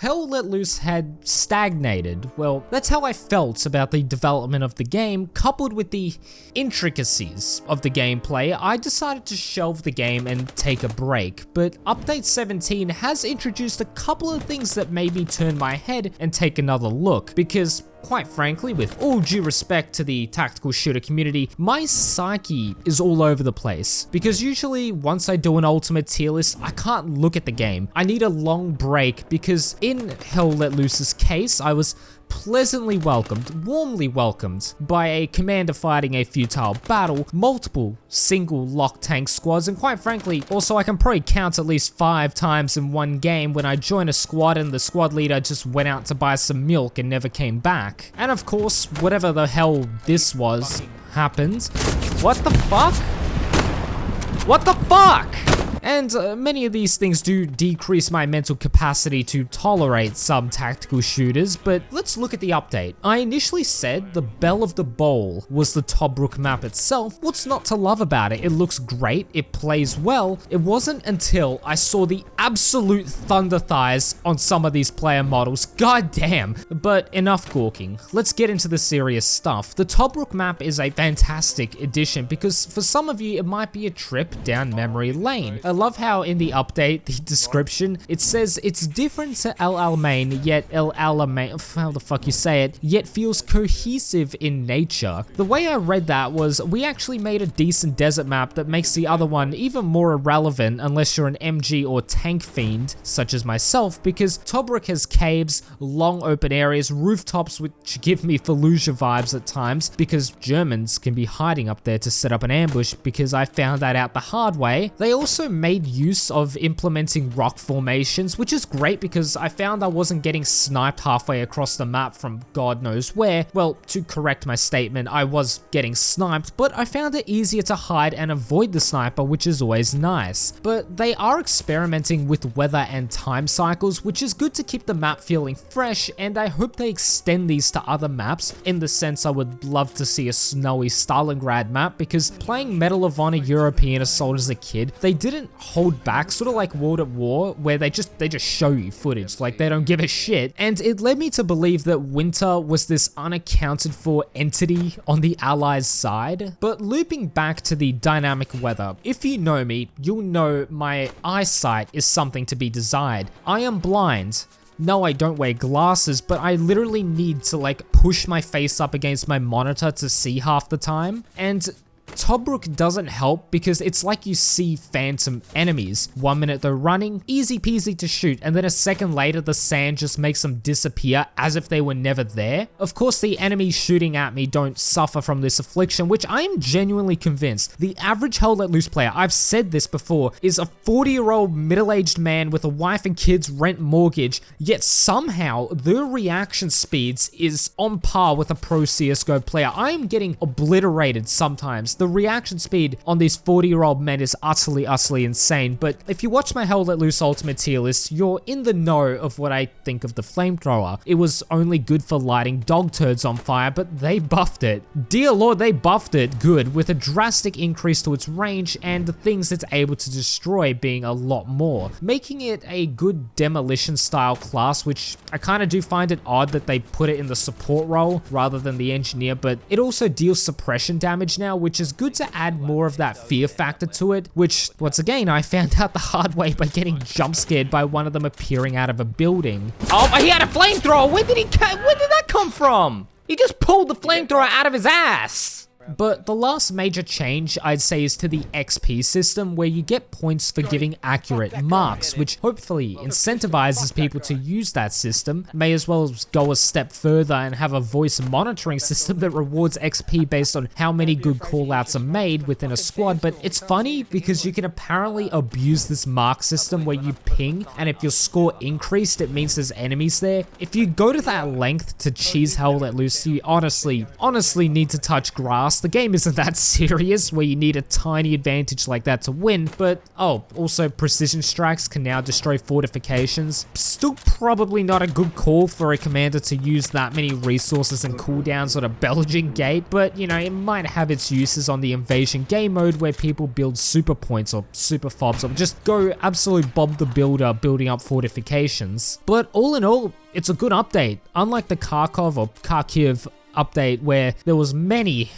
Hell Let Loose had stagnated. Well, that's how I felt about the development of the game, coupled with the intricacies of the gameplay. I decided to shelve the game and take a break, but Update 17 has introduced a couple of things that made me turn my head and take another look, because quite frankly, with all due respect to the tactical shooter community, my psyche is all over the place. Because usually, once I do an ultimate tier list, I can't look at the game. I need a long break because in Hell Let Loose's case, I was pleasantly welcomed, warmly welcomed by a commander fighting a futile battle, multiple single lock tank squads, and quite frankly, also I can probably count at least 5 times in one game when I joined a squad and the squad leader just went out to buy some milk and never came back. And of course, whatever the hell this was, happened. What the fuck? What the fuck? And many of these things do decrease my mental capacity to tolerate some tactical shooters, but let's look at the update. I initially said the Belle of the Bowl was the Tobruk map itself. What's not to love about it? It looks great, it plays well. It wasn't until I saw the absolute thunder thighs on some of these player models. God damn. But enough gawking. Let's get into the serious stuff. The Tobruk map is a fantastic addition because for some of you, it might be a trip down memory lane. I love how in the update, the description, it says it's different to El Alamein, yet El Alamein, how the fuck you say it, yet feels cohesive in nature. The way I read that was, we actually made a decent desert map that makes the other one even more irrelevant unless you're an MG or tank fiend, such as myself, because Tobruk has caves, long open areas, rooftops which give me Fallujah vibes at times, because Germans can be hiding up there to set up an ambush, because I found that out the hard way. They also made use of implementing rock formations, which is great because I found I wasn't getting sniped halfway across the map from God knows where. Well, to correct my statement, I was getting sniped, but I found it easier to hide and avoid the sniper, which is always nice. But they are experimenting with weather and time cycles, which is good to keep the map feeling fresh, and I hope they extend these to other maps, in the sense I would love to see a snowy Stalingrad map, because playing Medal of Honor European Assault as a kid, they didn't hold back, sort of like World at War, where they just show you footage, like they don't give a shit. And it led me to believe that winter was this unaccounted for entity on the Allies' side. But looping back to the dynamic weather, if you know me, you'll know my eyesight is something to be desired. I am blind. No, I don't wear glasses, but I literally need to like push my face up against my monitor to see half the time. And Tobruk doesn't help because it's like you see phantom enemies. 1 minute they're running, easy peasy to shoot, and then a second later the sand just makes them disappear as if they were never there. Of course, the enemies shooting at me don't suffer from this affliction, which I am genuinely convinced the average Hell Let Loose player, I've said this before, is a 40-year-old middle-aged man with a wife and kids, rent, mortgage, yet somehow their reaction speeds is on par with a pro CSGO player. I am getting obliterated sometimes. The reaction speed on these 40-year-old men is utterly insane, but if you watch my Hell Let Loose Ultimate tier list, you're in the know of what I think of the flamethrower. It was only good for lighting dog turds on fire, but they buffed it. Dear Lord, they buffed it good, with a drastic increase to its range and the things it's able to destroy being a lot more, making it a good demolition style class, which I kind of do find it odd that they put it in the support role rather than the engineer, but it also deals suppression damage now, which is good to add more of that fear factor to it, which once again I found out the hard way by getting jump scared by one of them appearing out of a building. Oh, but he had a flamethrower. Where did that come from? He just pulled the flamethrower out of his ass. But the last major change I'd say is to the XP system, where you get points for giving accurate marks, which hopefully incentivizes people to use that system. May as well go a step further and have a voice monitoring system that rewards XP based on how many good callouts are made within a squad. But it's funny because you can apparently abuse this mark system where you ping, and if your score increased, it means there's enemies there. If you go to that length to cheese Hell Let Loose, you honestly need to touch grass plus the game isn't that serious where you need a tiny advantage like that to win, but also precision strikes can now destroy fortifications. Still probably not a good call for a commander to use that many resources and cooldowns on a Belgian gate, but you know, it might have its uses on the invasion game mode where people build super points or super fobs or just go absolute Bob the Builder building up fortifications. But all in all, it's a good update. Unlike the Kharkov or Kharkiv update where there was many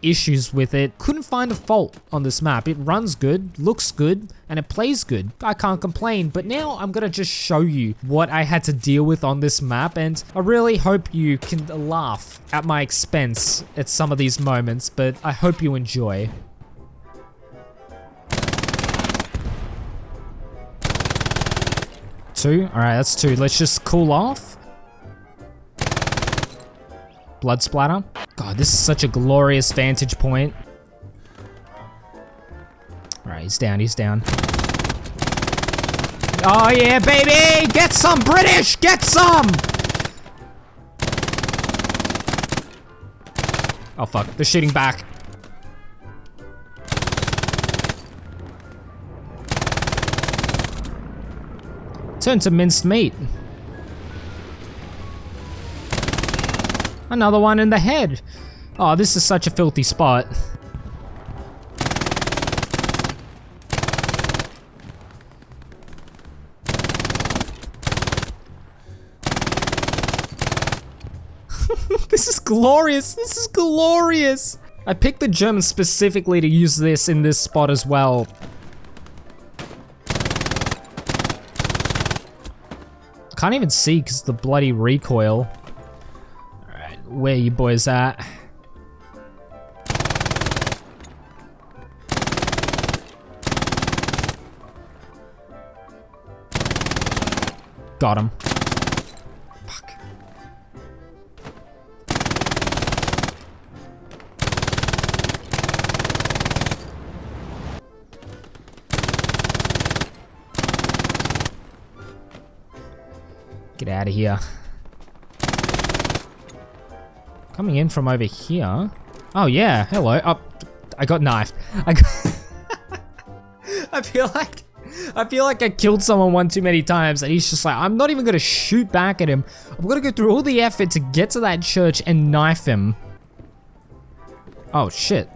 issues with it, couldn't find a fault on this map. It runs good, looks good, and it plays good. I can't complain, but now I'm gonna just show you what I had to deal with on this map, and I really hope you can laugh at my expense at some of these moments, but I hope you enjoy. Two? Alright, that's two. Let's just cool off. Blood splatter. God, this is such a glorious vantage point. Alright, he's down, he's down. Oh yeah, baby! Get some, British! Get some! Oh fuck, they're shooting back. Turn to minced meat. Another one in the head. Oh, this is such a filthy spot. This is glorious. This is glorious. I picked the Germans specifically to use this in this spot as well. Can't even see because the bloody recoil. Where you boys at? Got him. Fuck. Get out of here. Coming in from over here. Oh yeah, hello. Oh, I got knifed. I feel like I killed someone one too many times and he's just like, I'm not even gonna shoot back at him. I'm gonna go through all the effort to get to that church and knife him. Oh shit.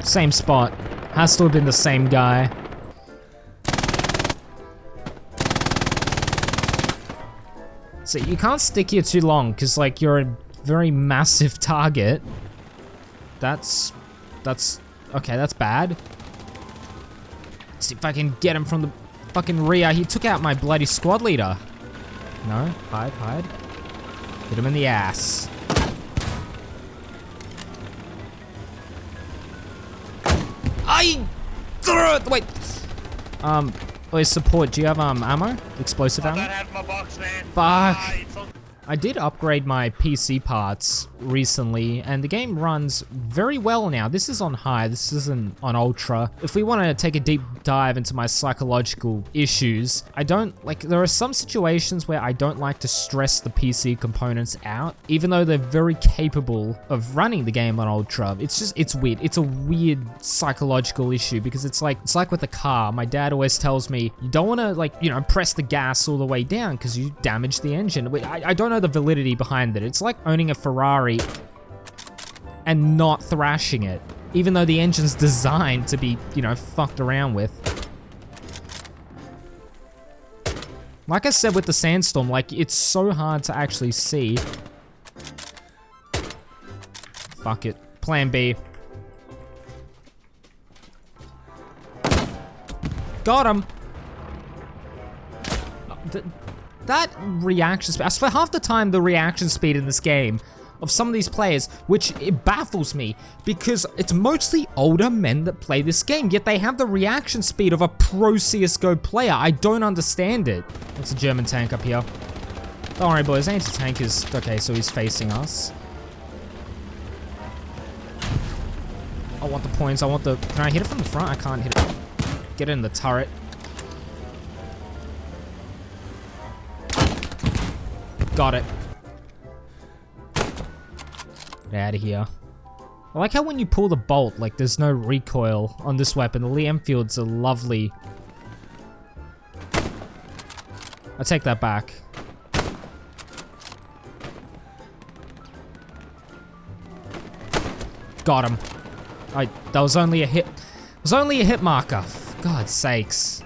Same spot. Has to have been the same guy. So you can't stick here too long because like you're a very massive target. That's okay, that's bad. Let's see if I can get him from the fucking rear. He took out my bloody squad leader. No, hide. Hit him in the ass. Wait. Please support. Do you have ammo? Explosive ammo? I don't have my box, man. Fuck. I did upgrade my PC parts recently, and the game runs very well now. This is on high, this isn't on ultra. If we want to take a deep dive into my psychological issues, there are some situations where I don't like to stress the PC components out, even though they're very capable of running the game on ultra. It's weird. It's a weird psychological issue because it's like with a car. My dad always tells me, you don't want to press the gas all the way down because you damage the engine. I don't know the validity behind it. It's like owning a Ferrari and not thrashing it, even though the engine's designed to be, fucked around with. Like I said with the sandstorm, it's so hard to actually see. Fuck it. Plan B. Got him. That reaction speed, for half the time the reaction speed in this game of some of these players, which it baffles me because it's mostly older men that play this game, yet they have the reaction speed of a pro CSGO player. I don't understand it. It's a German tank up here. Don't worry boys, anti-tank is, okay, so he's facing us. I want the points, can I hit it from the front? I can't hit it. Get it in the turret. Got it. Get out of here. I like how when you pull the bolt, like there's no recoil on this weapon. The Lee Enfields are lovely. I take that back. Got him. That was only a hit. It was only a hit marker. For God's sakes.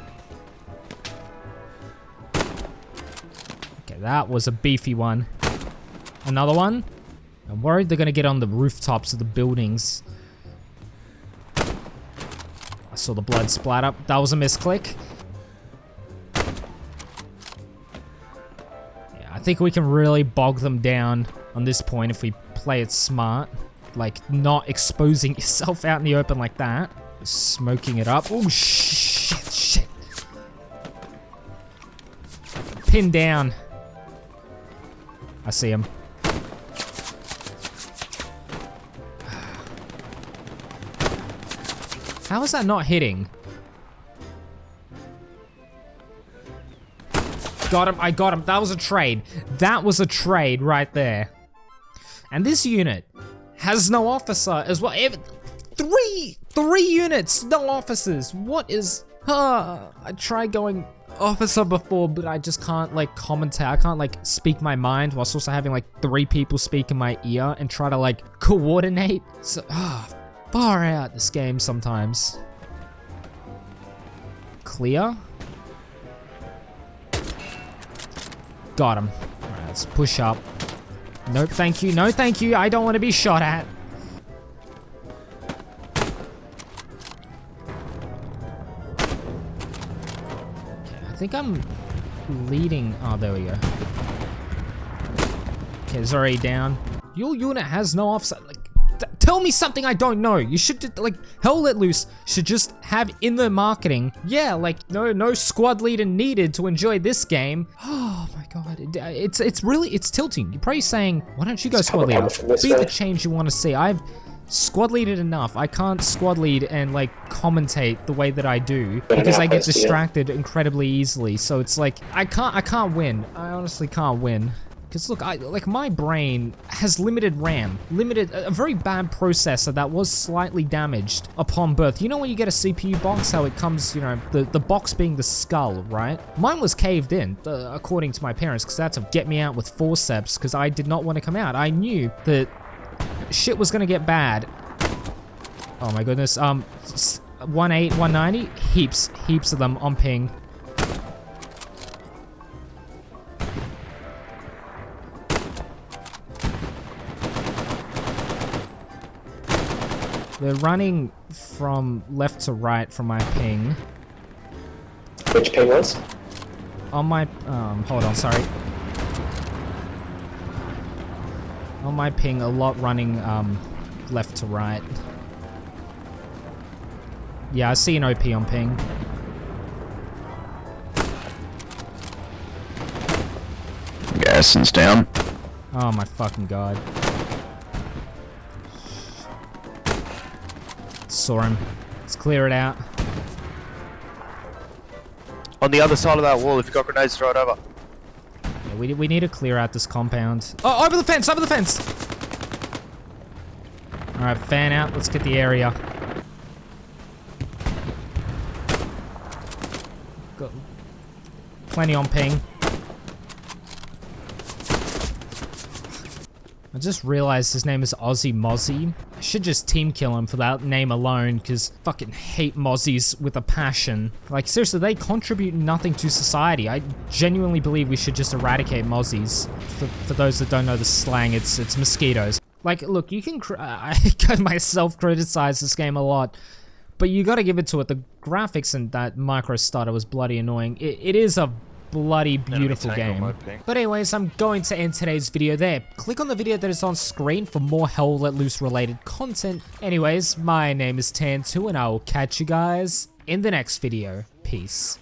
Okay, that was a beefy one. Another one. I'm worried they're gonna get on the rooftops of the buildings. I saw the blood splatter. That was a misclick. Yeah, I think we can really bog them down on this point if we play it smart. Like, not exposing yourself out in the open like that. Smoking it up. Oh, shit. Pinned down. I see him. How is that not hitting? Got him, I got him. That was a trade. That was a trade right there. And this unit has no officer as well. Three units, no officers. What is... I tried going officer before, but I just can't, like, commentate. I can't, like, speak my mind whilst also having, like, 3 people speak in my ear and try to, like, coordinate. So, far out this game sometimes. Clear. Got him. Alright, let's push up. Nope, thank you. No, thank you. I don't want to be shot at. Okay, I think I'm leading. Oh, there we go. Okay, it's already down. Your unit has no offset. Like, tell me something I don't know. You should, like, Hell Let Loose should just have in their marketing, yeah, like, no squad leader needed to enjoy this game. Oh my god, it's tilting. You're probably saying, why don't you go squad leader? Be the change you want to see. I've squad leaded enough. I can't squad lead and, like, commentate the way that I do because I get distracted incredibly easily. So it's like, I can't win. I honestly can't win. Because look, my brain has limited RAM, a very bad processor that was slightly damaged upon birth. You know when you get a CPU box, how it comes, you know, the box being the skull, right? Mine was caved in, according to my parents, because they had to get me out with forceps, because I did not want to come out. I knew that shit was gonna get bad. Oh my goodness, 180, 190, heaps of them on ping. They're running from left to right from my ping. Which ping was? On my, hold on, sorry. On my ping, a lot running, left to right. Yeah, I see an OP on ping. Garrison's down. Oh my fucking god. Saw him. Let's clear it out. On the other side of that wall, if you got grenades, throw it over. Yeah, we need to clear out this compound. Oh, over the fence! Over the fence! Alright, fan out. Let's get the area. Got plenty on ping. I just realized his name is Aussie Mozzie. I should just team kill him for that name alone, because fucking hate Mozzies with a passion. Like, seriously, they contribute nothing to society. I genuinely believe we should just eradicate Mozzies. For those that don't know the slang, it's mosquitoes. Like, look, you can... I myself criticize this game a lot, but you gotta give it to it. The graphics in that micro starter was bloody annoying. It is a bloody beautiful game. But anyways, I'm going to end today's video there. Click on the video that is on screen for more Hell Let Loose related content. Anyways, my name is Tan2 and I will catch you guys in the next video. Peace.